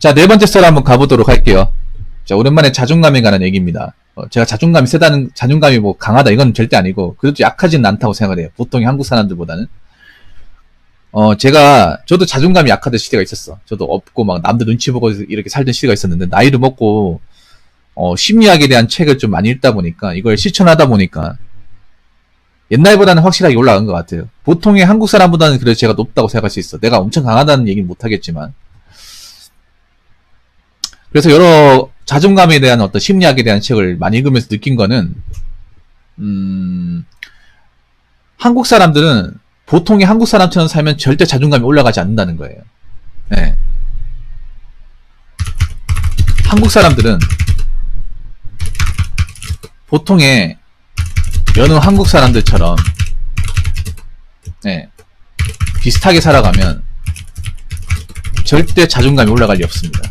자, 네 번째 썰 한번 가보도록 할게요. 자, 오랜만에 자존감에 관한 얘기입니다. 제가 자존감이 세다는, 자존감이 뭐 강하다, 이건 절대 아니고, 그래도 약하진 않다고 생각을 해요. 보통의 한국 사람들보다는. 저도 자존감이 약하던 시대가 있었어. 저도 없고, 막 남들 눈치 보고 이렇게 살던 시대가 있었는데, 나이를 먹고, 심리학에 대한 책을 좀 많이 읽다 보니까, 이걸 실천하다 보니까, 옛날보다는 확실하게 올라간 것 같아요. 보통의 한국 사람보다는 그래도 제가 높다고 생각할 수 있어. 내가 엄청 강하다는 얘기는 못하겠지만. 그래서 여러 자존감에 대한 어떤 심리학에 대한 책을 많이 읽으면서 느낀 거는, 한국 사람들은 보통의 한국 사람처럼 살면 절대 자존감이 올라가지 않는다는 거예요. 네. 한국 사람들은 보통의 여느 한국 사람들처럼, 네, 비슷하게 살아가면 절대 자존감이 올라갈 리 없습니다.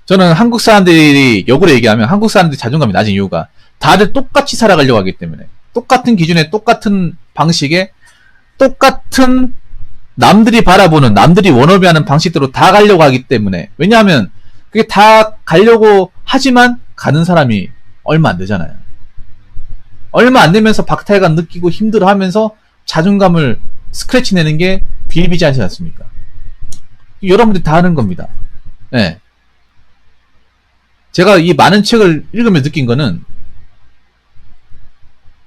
저는 한국 사람들이, 역으로 얘기하면 한국 사람들이 자존감이 낮은 이유가 다들 똑같이 살아가려고 하기 때문에, 똑같은 기준에, 똑같은 방식에, 똑같은 남들이 바라보는, 남들이 원업이하는 방식대로 다 가려고 하기 때문에. 왜냐하면 그게 다 가려고 하지만 가는 사람이 얼마 안 되잖아요. 얼마 안 되면서 박탈감 느끼고 힘들어하면서 자존감을 스크래치 내는 게 비일비재하지 않습니까? 여러분들이 다 하는 겁니다. 네. 제가 이 많은 책을 읽으면서 느낀 거는,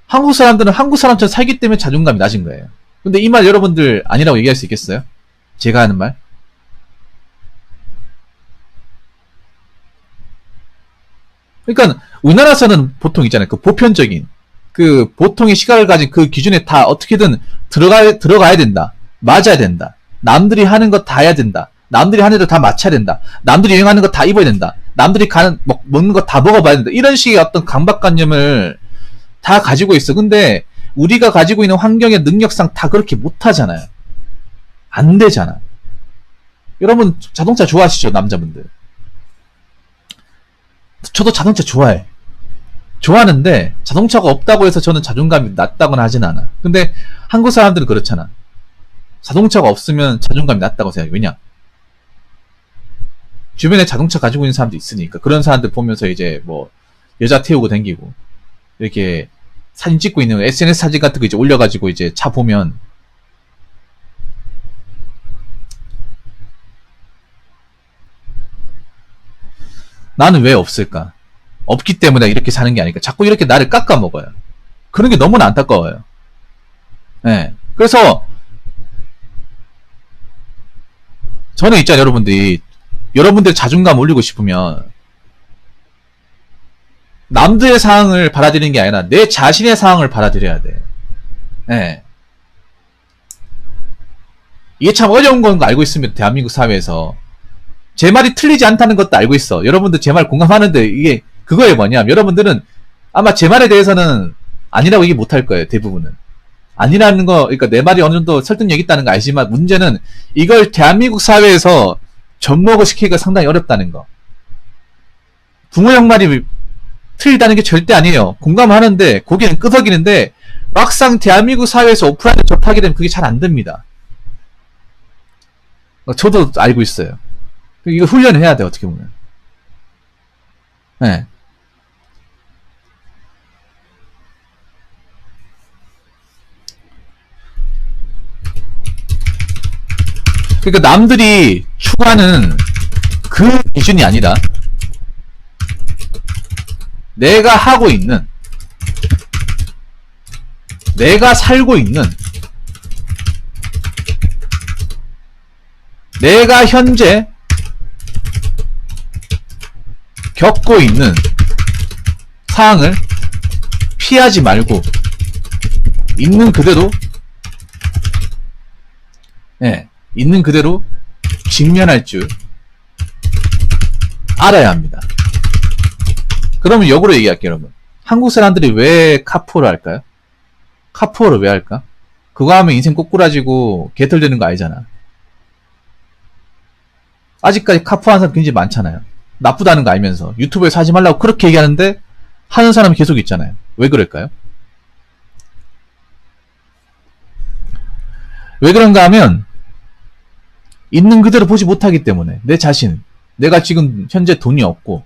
한국 사람들은 한국 사람처럼 살기 때문에 자존감이 낮은 거예요. 근데 이 말 여러분들 아니라고 얘기할 수 있겠어요? 제가 하는 말? 그러니까 우리나라에서는 보통 있잖아요. 그 보편적인, 그 보통의 시각을 가진 그 기준에 다 어떻게든 들어가야 된다. 맞아야 된다. 남들이 하는 거 다 해야 된다. 남들이 하는 대로 다 맞춰야 된다. 남들이 유행하는 거 다 입어야 된다. 남들이 먹는 거 다 먹어봐야 된다. 이런 식의 어떤 강박관념을 다 가지고 있어. 근데 우리가 가지고 있는 환경의 능력상 다 그렇게 못하잖아요. 안 되잖아. 여러분 자동차 좋아하시죠? 남자분들. 저도 자동차 좋아해. 좋아하는데 자동차가 없다고 해서 저는 자존감이 낮다거나 하진 않아. 근데 한국 사람들은 그렇잖아. 자동차가 없으면 자존감이 낮다고 생각해. 왜냐? 주변에 자동차 가지고 있는 사람도 있으니까. 그런 사람들 보면서 이제 뭐 여자 태우고 다니고 이렇게 사진 찍고 있는 SNS 사진 같은 거 이제 올려가지고 이제 차 보면, 나는 왜 없을까? 없기 때문에 이렇게 사는 게 아닐까? 자꾸 이렇게 나를 깎아먹어요. 그런 게 너무나 안타까워요. 네. 그래서 저는 있잖아요, 여러분들 자존감 올리고 싶으면 남들의 상황을 받아들이는 게 아니라 내 자신의 상황을 받아들여야 돼. 네. 이게 참 어려운 건 거 알고 있습니다. 대한민국 사회에서. 제 말이 틀리지 않다는 것도 알고 있어. 여러분들 제 말 공감하는데, 이게 그거에 뭐냐, 여러분들은 아마 제 말에 대해서는 아니라고 얘기 못할 거예요. 대부분은 아니라는 거. 그러니까 내 말이 어느 정도 설득력 있다는 거 알지만, 문제는 이걸 대한민국 사회에서 접목을 시키기가 상당히 어렵다는 거. 부모 형 말이 틀리다는 게 절대 아니에요. 공감하는데 고개는 끄덕이는데, 막상 대한민국 사회에서 오프라인을 접하게 되면 그게 잘 안 됩니다. 저도 알고 있어요. 이거 훈련을 해야 돼, 어떻게 보면. 네. 그러니까 남들이 추구하는 그 기준이 아니라 내가 하고 있는, 내가 살고 있는, 내가 현재 겪고 있는 상황을 피하지 말고 있는 그대로, 네, 있는 그대로 직면할 줄 알아야 합니다. 그러면 역으로 얘기할게요, 여러분. 한국 사람들이 왜 카푸어를 할까요? 카푸어를 왜 할까? 그거 하면 인생 꼬꾸라지고 개털되는 거 알잖아. 아직까지 카푸어 하는 사람 굉장히 많잖아요. 나쁘다는 거 알면서 유튜브에서 하지 말라고 그렇게 얘기하는데 하는 사람이 계속 있잖아요. 왜 그럴까요? 왜 그런가 하면 있는 그대로 보지 못하기 때문에 내 자신, 내가 지금 현재 돈이 없고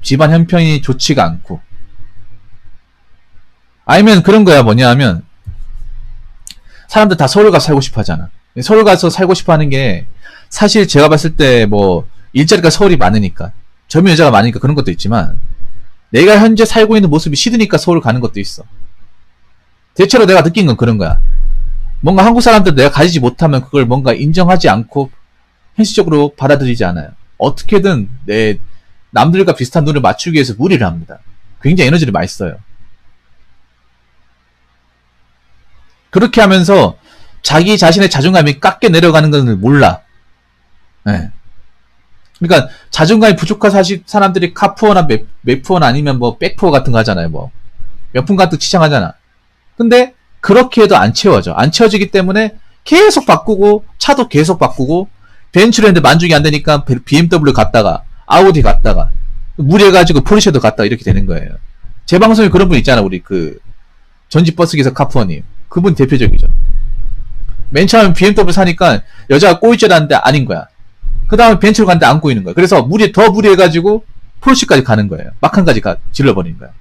집안 형편이 좋지가 않고, 아니면 그런 거야. 뭐냐 하면 사람들 다 서울 가서 살고 싶어 하잖아. 서울 가서 살고 싶어 하는 게 사실 제가 봤을 때 뭐 일자리가 서울이 많으니까, 젊은 여자가 많으니까 그런 것도 있지만, 내가 현재 살고 있는 모습이 싫으니까 서울 가는 것도 있어. 대체로 내가 느낀 건 그런 거야. 뭔가 한국 사람들 내가 가지지 못하면 그걸 뭔가 인정하지 않고 현실적으로 받아들이지 않아요. 어떻게든 남들과 비슷한 눈을 맞추기 위해서 무리를 합니다. 굉장히 에너지를 많이 써요. 그렇게 하면서 자기 자신의 자존감이 깎여 내려가는 것을 몰라. 네. 그러니까 자존감이 부족한 사람들이 카푸어나 맥푸어나 아니면 뭐 백푸어 같은 거 하잖아요. 뭐 명품 같은 거 치장하잖아. 근데 그렇게 해도 안 채워져. 안 채워지기 때문에 계속 바꾸고, 차도 계속 바꾸고, 벤츠를 했는데 만족이 안 되니까 BMW 갔다가 아우디 갔다가 무리해가지고 포르쉐도 갔다가 이렇게 되는 거예요. 제 방송에 그런 분 있잖아. 우리 그 전지버스기사 카푸어님, 그분 대표적이죠. 맨 처음에 BMW 사니까 여자가 꼬일 줄 알았는데 아닌 거야. 그 다음에 벤츠로 갔는데 안 꼬이는 거야. 그래서 더 무리해가지고 포르쉐까지 가는 거예요. 마칸까지 질러버리는 거야.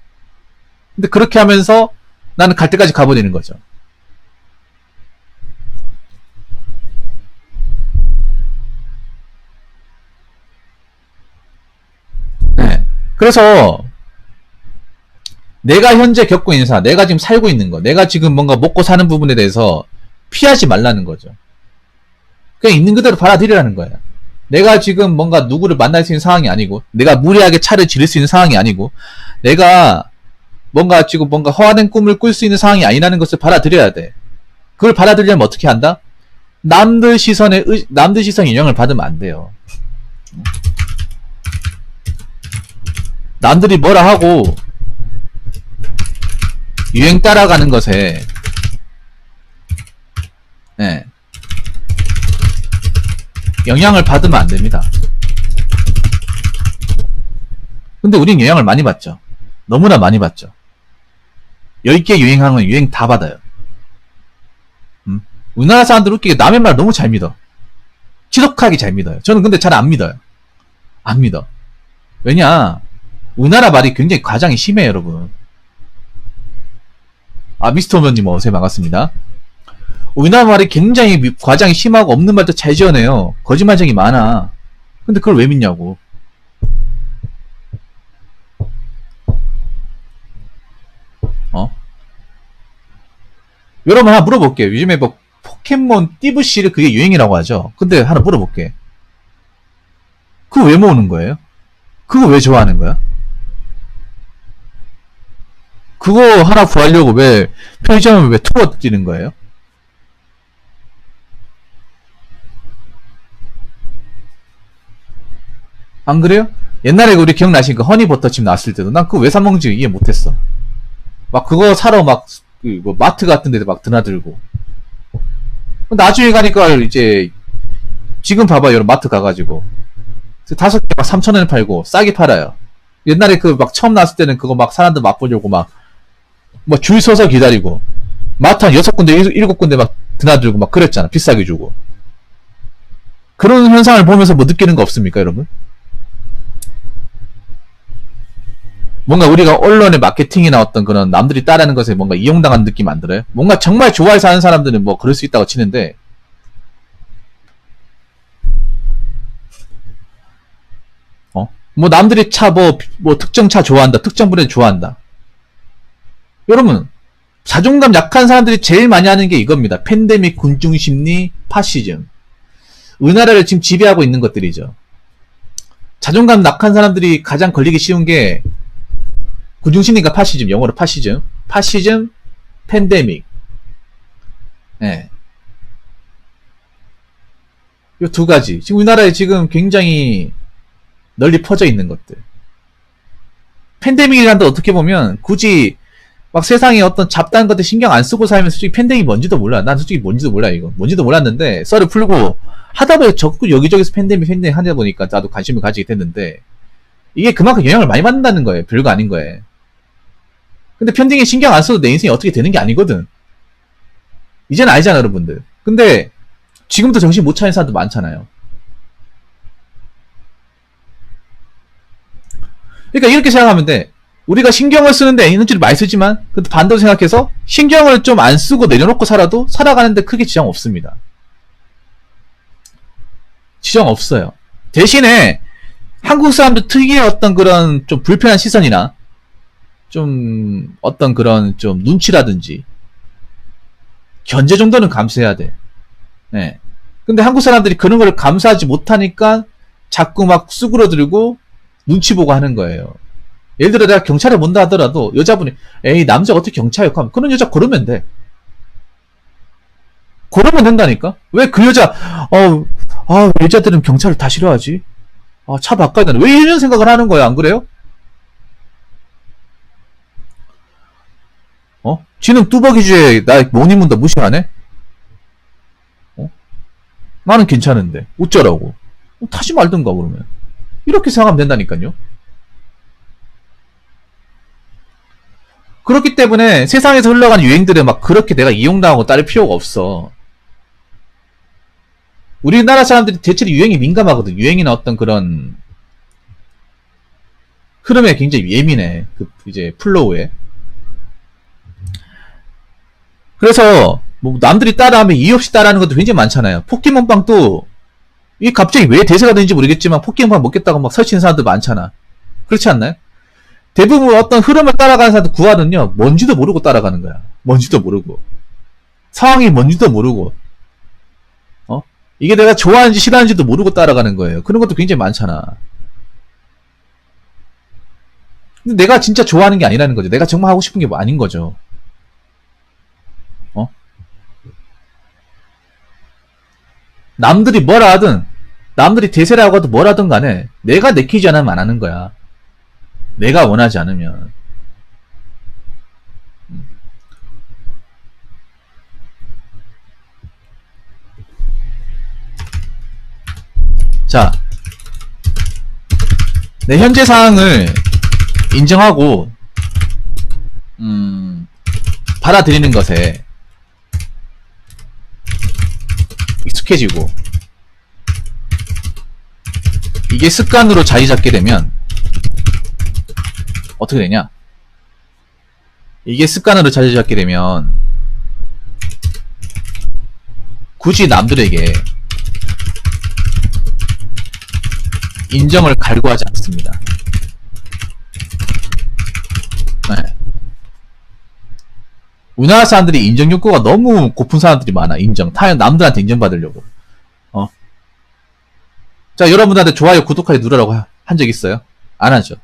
근데 그렇게 하면서 나는 갈 때까지 가버리는 거죠. 네. 그래서 내가 현재 겪고 있는 상황, 내가 지금 살고 있는 거, 내가 지금 뭔가 먹고 사는 부분에 대해서 피하지 말라는 거죠. 그냥 있는 그대로 받아들이라는 거예요. 내가 지금 뭔가 누구를 만날 수 있는 상황이 아니고, 내가 무리하게 차를 지를 수 있는 상황이 아니고, 내가 뭔가 지금 뭔가 허화된 꿈을 꿀 수 있는 상황이 아니라는 것을 받아들여야 돼. 그걸 받아들이려면 어떻게 한다? 남들 시선에 영향을 받으면 안 돼요. 남들이 뭐라 하고 유행 따라가는 것에, 네, 영향을 받으면 안 됩니다. 근데 우린 영향을 많이 받죠. 너무나 많이 받죠. 10개 유행하면 유행 다 받아요. 우리나라 사람들 웃기게 남의 말 너무 잘 믿어. 지독하게 잘 믿어요. 저는 근데 잘 안 믿어요. 안 믿어. 왜냐, 우리나라 말이 굉장히 과장이 심해요, 여러분. 미스터 오면님 어서오세요. 반갑습니다. 우리나라 말이 굉장히 과장이 심하고 없는 말도 잘 지어내요. 거짓말쟁이 많아. 근데 그걸 왜 믿냐고. 여러분 하나 물어볼게요. 요즘에 뭐 포켓몬 띠부씨를 그게 유행이라고 하죠. 근데 하나 물어볼게. 그거 왜 모으는 거예요? 그거 왜 좋아하는 거야? 그거 하나 구하려고 왜 편의점을 왜 투어 뛰는 거예요? 안 그래요? 옛날에 우리 기억나시니까 허니버터칩 나왔을 때도 난 그거 왜 사 먹는지 이해 못했어. 막 그거 사러 막 뭐 마트 같은 데도 막 드나들고. 나중에 가니까 이제 지금 봐봐. 여러분 마트 가가지고 5개 막 3,000원에 팔고 싸게 팔아요. 옛날에 그 막 처음 나왔을 때는 그거 막 사람들 맛보려고 막 뭐 줄 서서 기다리고 마트 한 6군데 7군데 막 드나들고 막 그랬잖아. 비싸게 주고. 그런 현상을 보면서 뭐 느끼는 거 없습니까, 여러분? 뭔가 우리가 언론의 마케팅이나 어떤 그런 남들이 따르는 것에 뭔가 이용당한 느낌 안 들어요? 뭔가 정말 좋아해서 하는 사람들은 뭐 그럴 수 있다고 치는데, 뭐 남들이 차 뭐 특정 차 좋아한다, 특정 브랜드 좋아한다. 여러분, 자존감 약한 사람들이 제일 많이 하는 게 이겁니다. 팬데믹, 군중심리, 파시즘. 우리나라를 지금 지배하고 있는 것들이죠. 자존감 약한 사람들이 가장 걸리기 쉬운 게 군중심리가 파시즘, 영어로 파시즘, 팬데믹. 네. 이 두 가지. 지금 우리나라에 지금 굉장히 널리 퍼져 있는 것들. 팬데믹이란데 어떻게 보면 굳이 막 세상에 어떤 잡다한 것들 신경 안 쓰고 살면 솔직히 팬데믹이 뭔지도 몰라. 난 솔직히 뭔지도 몰라, 이거. 뭔지도 몰랐는데 썰을 풀고 하다 보니 자꾸 여기저기서 팬데믹 하다 보니까 나도 관심을 가지게 됐는데, 이게 그만큼 영향을 많이 받는다는 거예요. 별거 아닌 거예요. 근데 팬데믹에 신경 안 써도 내 인생이 어떻게 되는 게 아니거든. 이제는 알잖아, 여러분들. 근데 지금도 정신 못 차리는 사람도 많잖아요. 그러니까 이렇게 생각하면 돼. 우리가 신경을 쓰는데 에너지를 많이 쓰지만 반대로 생각해서 신경을 좀 안 쓰고 내려놓고 살아도 살아가는데 크게 지장 없습니다. 지장 없어요. 대신에 한국 사람들 특유의 어떤 그런 좀 불편한 시선이나 좀 어떤 그런 좀 눈치라든지 견제 정도는 감수해야 돼. 네. 근데 한국 사람들이 그런 걸 감수하지 못하니까 자꾸 막 수그러들고 눈치 보고 하는 거예요. 예를 들어 내가 경찰에 본다 하더라도 여자분이 에이 남자 어떻게 경찰 욕하면 그런 여자 고르면 돼. 고르면 된다니까. 왜 그 여자 여자들은 경찰을 다 싫어하지? 차 바꿔야 되나? 왜 이런 생각을 하는 거야? 안 그래요? 지는 뚜벅이주에 나 못 입는다 무시하네? 나는 괜찮은데 어쩌라고? 타지 말든가 그러면. 이렇게 생각하면 된다니까요. 그렇기 때문에 세상에서 흘러가는 유행들에 막 그렇게 내가 이용당하고 따를 필요가 없어. 우리나라 사람들이 대체로 유행에 민감하거든. 유행이나 어떤 그런 흐름에 굉장히 예민해. 그 이제 플로우에. 그래서 뭐 남들이 따라하면 이유 없이 따라하는 것도 굉장히 많잖아요. 포켓몬빵도 이게 갑자기 왜 대세가 되는지 모르겠지만 포켓몬빵 먹겠다고 막 설치는 사람들 많잖아. 그렇지 않나요? 대부분 어떤 흐름을 따라가는 사람들 구하는요. 뭔지도 모르고 따라가는 거야. 뭔지도 모르고. 상황이 뭔지도 모르고. 이게 내가 좋아하는지 싫어하는지도 모르고 따라가는 거예요. 그런 것도 굉장히 많잖아. 근데 내가 진짜 좋아하는 게 아니라는 거죠. 내가 정말 하고 싶은 게 뭐 아닌 거죠. 남들이 뭐라 하든, 남들이 대세라고 하든 뭐라 하든 간에 내가 내키지 않으면 안 하는 거야. 내가 원하지 않으면. 자, 내 현재 상황을 인정하고 받아들이는 것에 익숙해지고 이게 습관으로 자리 잡게 되면 어떻게 되냐? 이게 습관으로 자리 잡게 되면 굳이 남들에게 인정을 갈구하지 않습니다. 네. 우리나라 사람들이 인정 욕구가 너무 고픈 사람들이 많아. 인정. 남들한테 인정받으려고. 자, 여러분들한테 좋아요, 구독하기 누르라고 한 적 있어요? 안 하죠.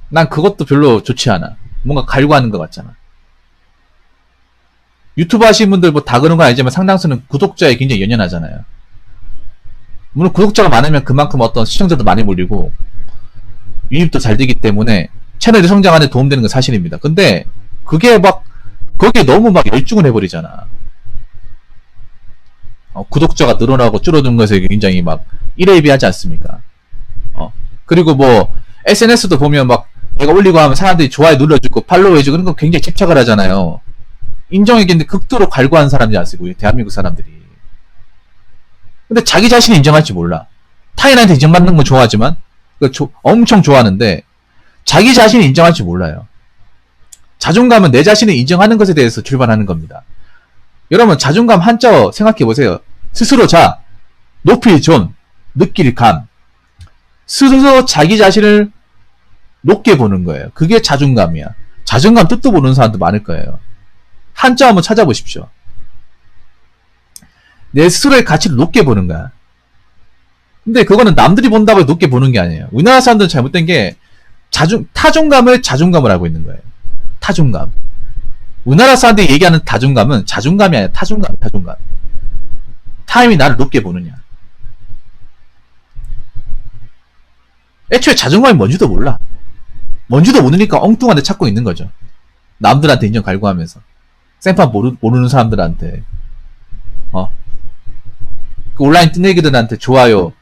난 그것도 별로 좋지 않아. 뭔가 갈구하는 것 같잖아. 유튜브 하시는 분들 뭐 다 그런 건 아니지만 상당수는 구독자에 굉장히 연연하잖아요. 물론 구독자가 많으면 그만큼 어떤 시청자도 많이 몰리고 유입도 잘 되기 때문에 채널이 성장하는 데 도움되는 건 사실입니다. 근데 그게 막 거기에 너무 막 열중을 해버리잖아. 구독자가 늘어나고 줄어드는 것에 굉장히 막 일회비하지 않습니까? 그리고 뭐 SNS도 보면 막 내가 올리고 하면 사람들이 좋아요 눌러주고 팔로우 해주고 그런 거 굉장히 집착을 하잖아요. 인정이겠는데 극도로 갈구하는 사람들이 않습니까? 대한민국 사람들이. 근데 자기 자신이 인정할지 몰라. 타인한테 인정받는 건 좋아하지만 엄청 좋아하는데 자기 자신이 인정할지 몰라요. 자존감은 내 자신을 인정하는 것에 대해서 출발하는 겁니다. 여러분 자존감 한자어 생각해보세요. 스스로 자, 높일 존, 느낄 감. 스스로 자기 자신을 높게 보는 거예요. 그게 자존감이야. 자존감 뜻도 모르는 사람도 많을 거예요. 한자 한번 찾아보십시오. 내 스스로의 가치를 높게 보는 거야. 근데 그거는 남들이 본다고 높게 보는 게 아니에요. 우리나라 사람들은 잘못된 게 타존감을 자존감을 알고 있는 거예요. 타존감. 우리나라 사람들이 얘기하는 타존감은 자존감이 아니라 타존감. 타인이 나를 높게 보느냐. 애초에 자존감이 뭔지도 몰라. 뭔지도 모르니까 엉뚱한 데 찾고 있는 거죠. 남들한테 인정 갈구하면서. 생판 모르는 사람들한테. 그 온라인 뜬내기들한테 좋아요.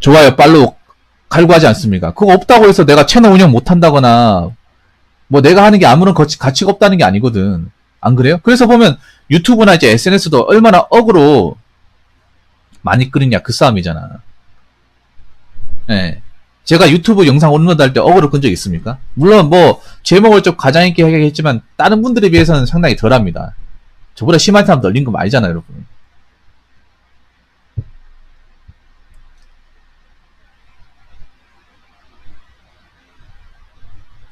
좋아요, 팔로우 갈구하지 않습니까? 그거 없다고 해서 내가 채널 운영 못 한다거나, 뭐 내가 하는 게 아무런 가치가 없다는 게 아니거든. 안 그래요? 그래서 보면 유튜브나 이제 SNS도 얼마나 억으로 많이 끓이냐, 그 싸움이잖아. 예. 제가 유튜브 영상 업로드 할 때 억으로 끈 적 있습니까? 물론 뭐, 제목을 좀 가장 있게 하겠지만, 다른 분들에 비해서는 상당히 덜 합니다. 저보다 심한 사람 널린 거 알잖아요, 여러분.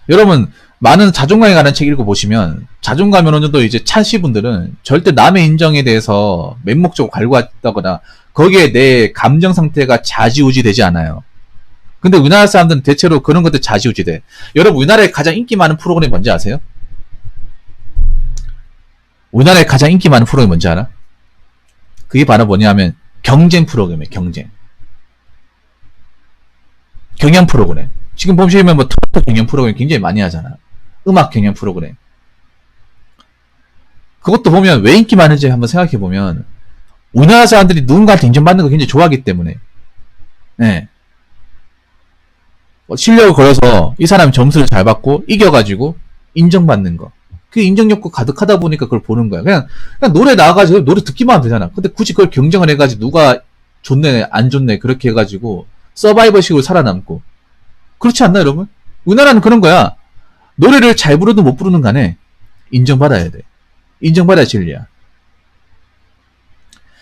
여러분, 많은 자존감에 관한 책 읽어보시면, 자존감이 어느 정도 이제 차시 분들은 절대 남의 인정에 대해서 맹목적으로 갈구하다거나, 거기에 내 감정 상태가 좌지우지 되지 않아요. 근데 우리나라 사람들은 대체로 그런 것들 좌지우지 돼. 여러분, 우리나라에 가장 인기 많은 프로그램이 뭔지 아세요? 우리나라에 가장 인기 많은 프로그램이 뭔지 알아? 그게 바로 뭐냐면, 경쟁 프로그램이에요, 경쟁. 경연 프로그램. 지금 보시면 뭐 토크 경연 프로그램 굉장히 많이 하잖아. 음악 경연 프로그램. 그것도 보면 왜 인기 많은지 한번 생각해 보면 우리나라 사람들이 누군가한테 인정받는 거 굉장히 좋아하기 때문에. 네. 실력을 걸어서 이 사람이 점수를 잘 받고 이겨가지고 인정받는 거. 그 인정 욕구 가득하다 보니까 그걸 보는 거야. 그냥 노래 나와가지고 노래 듣기만 하면 되잖아. 근데 굳이 그걸 경쟁을 해가지고 누가 좋네 안 좋네 그렇게 해가지고 서바이벌식으로 살아남고. 그렇지 않나 여러분? 우리나라는 그런 거야. 노래를 잘 부르든 못 부르든 간에 인정받아야 돼. 인정받아야 진리야.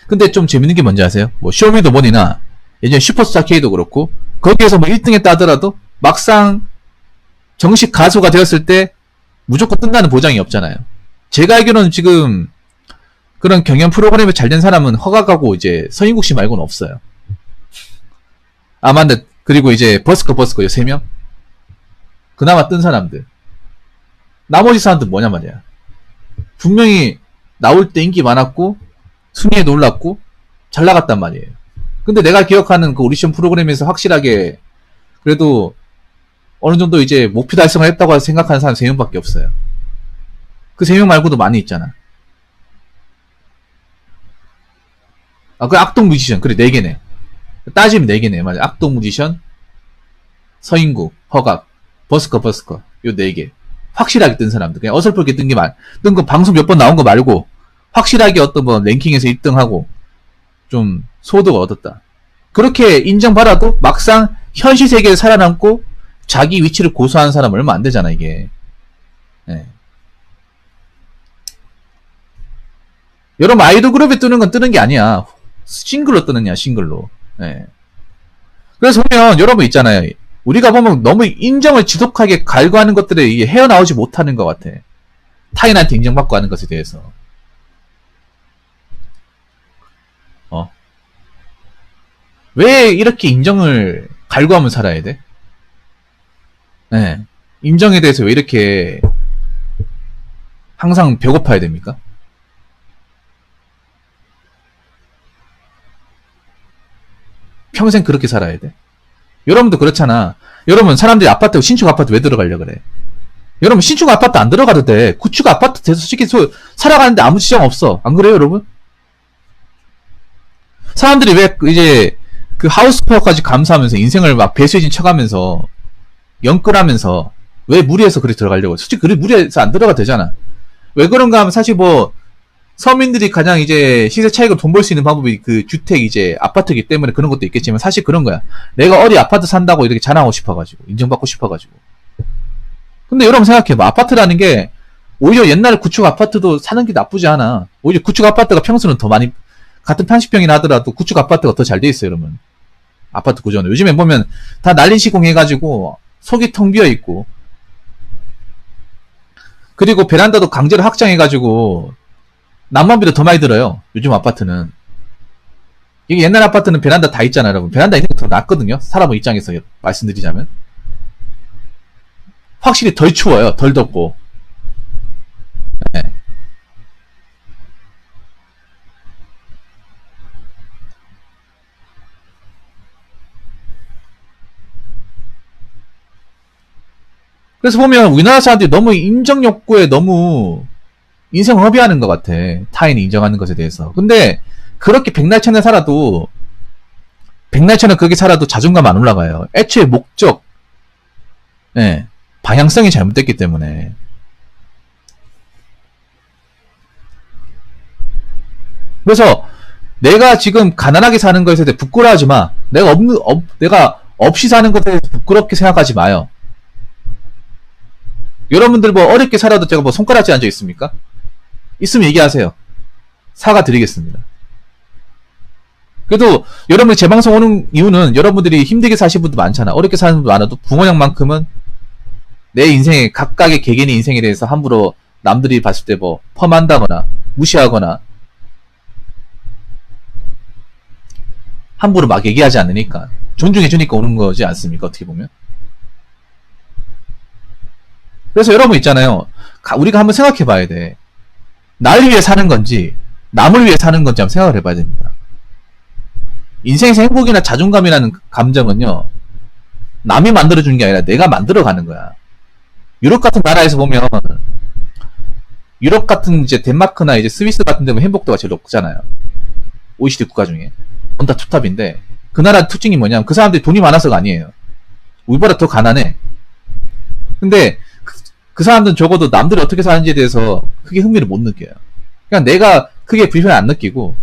근데 좀 재밌는 게 뭔지 아세요? 뭐 쇼미더머니나 예전에 슈퍼스타 K도 그렇고 거기에서 뭐 1등 했다 하더라도 막상 정식 가수가 되었을 때 무조건 뜬다는 보장이 없잖아요. 제가 알기로는 지금 그런 경연 프로그램에 잘 된 사람은 허각하고 이제 서인국 씨 말고는 없어요. 아만드 그리고 이제 버스커 요 3명? 그나마 뜬 사람들. 나머지 사람들 뭐냐 말이야. 분명히 나올 때 인기 많았고 순위에도 올랐고 잘 나갔단 말이에요. 근데 내가 기억하는 그 오디션 프로그램에서 확실하게 그래도 어느 정도 이제 목표 달성을 했다고 생각하는 사람 3명밖에 없어요. 그 3명 말고도 많이 있잖아. 그 악동 뮤지션. 그래, 4개네. 따지면 4개네. 맞아. 악동 뮤지션, 서인국, 허각, 버스커. 요 4개. 확실하게 뜬 사람들. 그냥 어설프게 뜬 거 방송 몇 번 나온 거 말고, 확실하게 어떤 뭐 랭킹에서 1등하고, 좀 소득을 얻었다. 그렇게 인정받아도 막상 현실 세계에 살아남고, 자기 위치를 고수하는 사람은 얼마 안 되잖아, 이게. 네. 여러분, 아이돌 그룹에 뜨는 건 뜨는 게 아니야. 싱글로 뜨느냐, 싱글로. 네. 그래서 보면, 여러분 있잖아요. 우리가 보면 너무 인정을 지독하게 갈구하는 것들에 이게 헤어나오지 못하는 것 같아. 타인한테 인정받고 하는 것에 대해서. 왜 이렇게 인정을 갈구하면 살아야 돼? 네. 인정에 대해서 왜 이렇게 항상 배고파야 됩니까? 평생 그렇게 살아야 돼? 여러분도 그렇잖아. 여러분 사람들이 아파트 신축 아파트 왜 들어가려고 그래? 여러분 신축 아파트 안 들어가도 돼. 구축 아파트 돼서 솔직히 살아가는데 아무 지장 없어. 안 그래요 여러분? 사람들이 왜 이제 그 하우스페어까지 감수하면서 인생을 막 배수진 쳐가면서 영끌하면서 왜 무리해서 그리 들어가려고? 솔직히 그리 무리해서 안 들어가도 되잖아. 왜 그런가 하면 사실 뭐 서민들이 가장 이제 시세 차익으로 돈 벌 수 있는 방법이 그 주택 이제 아파트이기 때문에 그런 것도 있겠지만 사실 그런 거야. 내가 어디 아파트 산다고 이렇게 자랑하고 싶어가지고 인정받고 싶어가지고. 근데 여러분 생각해봐. 아파트라는 게 오히려 옛날 구축 아파트도 사는 게 나쁘지 않아. 오히려 구축 아파트가 평수는 더 많이 같은 80평이나 하더라도 구축 아파트가 더 잘 돼 있어요, 여러분. 아파트 구조는 요즘에 보면 다 난리 시공해가지고 속이 텅 비어 있고 그리고 베란다도 강제로 확장해가지고 난방비도 더 많이 들어요. 요즘 아파트는. 이게 옛날 아파트는 베란다 다 있잖아요, 여러분. 베란다 있는 게 더 낫거든요. 사람 입장에서 말씀드리자면. 확실히 덜 추워요. 덜 덥고. 네. 그래서 보면 우리나라 사람들이 너무 인정 욕구에 너무 인생을 허비하는 것 같아. 타인이 인정하는 것에 대해서. 근데 그렇게 백날 천날 살아도 백날처럼 그렇게 살아도 자존감 안 올라가요. 애초에 목적, 예, 방향성이 잘못됐기 때문에. 그래서 내가 지금 가난하게 사는 것에 대해 부끄러워하지 마. 내가 없이 사는 것에 대해 부끄럽게 생각하지 마요. 여러분들 뭐 어렵게 살아도 제가 뭐 손가락질 한 적 있습니까? 있으면 얘기하세요. 사과드리겠습니다. 그래도 여러분이 제 방송 오는 이유는 여러분들이 힘들게 사시는 분도 많잖아. 어렵게 사는 분도 많아도 붕어 형만큼은 내 인생에, 각각의 개개인의 인생에 대해서 함부로 남들이 봤을 때 뭐 펌한다거나 무시하거나 함부로 막 얘기하지 않으니까 존중해주니까 오는 거지 않습니까? 어떻게 보면. 그래서 여러분 있잖아요. 우리가 한번 생각해 봐야 돼. 날 위해 사는 건지 남을 위해 사는 건지 한번 생각을 해봐야 됩니다. 인생에서 행복이나 자존감이라는 감정은요, 남이 만들어주는 게 아니라 내가 만들어가는 거야. 유럽 같은 나라에서 보면, 유럽 같은 이제 덴마크나 이제 스위스 같은 데는 행복도가 제일 높잖아요. OECD 국가 중에. 원다 투탑인데, 그 나라 특징이 뭐냐면 그 사람들이 돈이 많아서가 아니에요. 우리보다 더 가난해. 근데 그 사람들은 적어도 남들이 어떻게 사는지에 대해서 크게 흥미를 못 느껴요. 그냥 내가 크게 불편을 안 느끼고,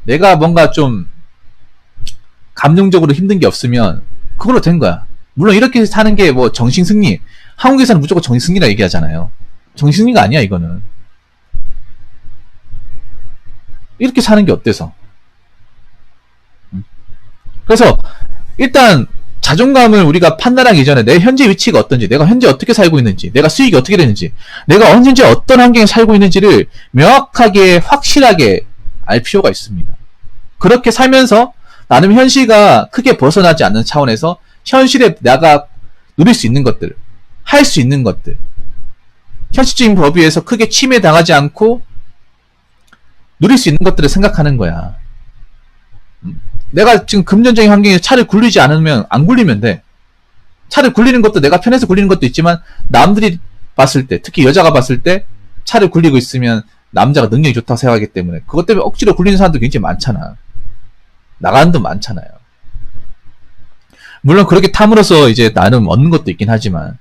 내가 뭔가 좀 감정적으로 힘든 게 없으면 그걸로 된 거야. 물론 이렇게 사는 게 뭐 정신승리, 한국에서는 무조건 정신승리라 얘기하잖아요. 정신승리가 아니야 이거는. 이렇게 사는 게 어때서? 그래서 일단 자존감을 우리가 판단하기 전에 내 현재 위치가 어떤지, 내가 현재 어떻게 살고 있는지, 내가 수익이 어떻게 되는지, 내가 언제 어떤 환경에 살고 있는지를 명확하게 확실하게 알 필요가 있습니다. 그렇게 살면서 나는 현실과 크게 벗어나지 않는 차원에서 현실에 내가 누릴 수 있는 것들, 할 수 있는 것들, 현실적인 범위에서 크게 침해당하지 않고 누릴 수 있는 것들을 생각하는 거야. 내가 지금 금전적인 환경에 차를 굴리지 않으면 안 굴리면 돼. 차를 굴리는 것도 내가 편해서 굴리는 것도 있지만 남들이 봤을 때, 특히 여자가 봤을 때 차를 굴리고 있으면 남자가 능력이 좋다고 생각하기 때문에 그것 때문에 억지로 굴리는 사람도 굉장히 많잖아. 나가는 돈 많잖아요. 물론 그렇게 탐으로써 이제 나름 얻는 것도 있긴 하지만,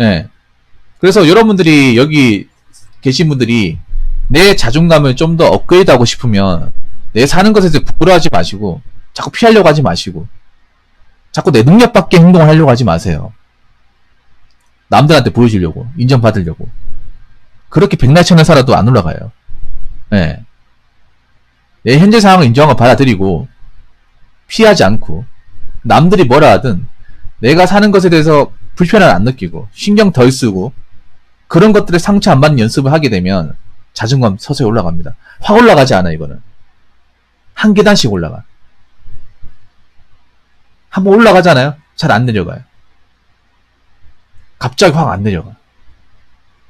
예. 그래서 여러분들이 여기 계신 분들이 내 자존감을 좀 더 업그레이드 하고 싶으면 내 사는 것에 대해서 부끄러워하지 마시고 자꾸 피하려고 하지 마시고 자꾸 내 능력 밖의 행동을 하려고 하지 마세요. 남들한테 보여주려고, 인정받으려고. 그렇게 백날천을 살아도 안 올라가요. 예. 내 현재 상황을 인정하고 받아들이고 피하지 않고 남들이 뭐라 하든 내가 사는 것에 대해서 불편함을 안 느끼고 신경 덜 쓰고 그런 것들에 상처 안 받는 연습을 하게 되면 자존감 서서히 올라갑니다. 확 올라가지 않아. 이거는 한 계단씩 올라가. 한번 올라가잖아요. 잘 안 내려가요. 갑자기 확 안 내려가.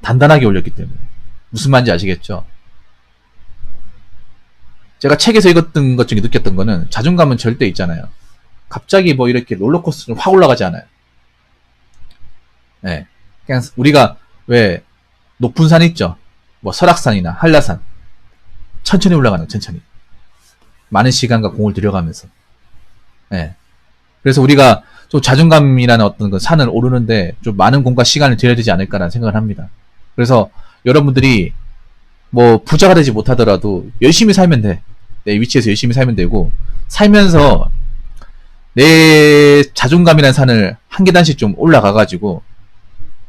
단단하게 올렸기 때문에. 무슨 말인지 아시겠죠? 제가 책에서 읽었던 것 중에 느꼈던 거는 자존감은 절대 있잖아요. 갑자기 뭐 이렇게 롤러코스터로 확 올라가지 않아요. 네. 그냥 우리가 왜 높은 산 있죠? 뭐 설악산이나 한라산. 천천히 올라가는 거, 천천히. 많은 시간과 공을 들여가면서. 네. 그래서 우리가 좀 자존감이라는 어떤 그 산을 오르는데 좀 많은 공과 시간을 들여야 되지 않을까라는 생각을 합니다. 그래서 여러분들이 뭐 부자가 되지 못하더라도 열심히 살면 돼. 내 위치에서 열심히 살면 되고, 살면서 내 자존감이라는 산을 한 계단씩 좀 올라가가지고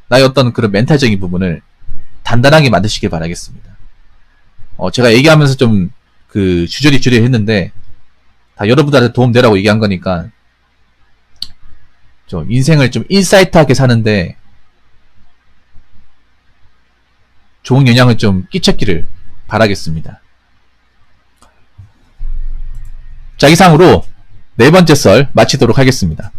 나의 어떤 그런 멘탈적인 부분을 단단하게 만드시길 바라겠습니다. 제가 얘기하면서 좀 그 주저리 했는데 다 여러분들한테 도움 되라고 얘기한 거니까 좀 인생을 좀 인사이트하게 사는데 좋은 영향을 좀 끼쳤기를 바라겠습니다. 자, 이상으로 네 번째 썰 마치도록 하겠습니다.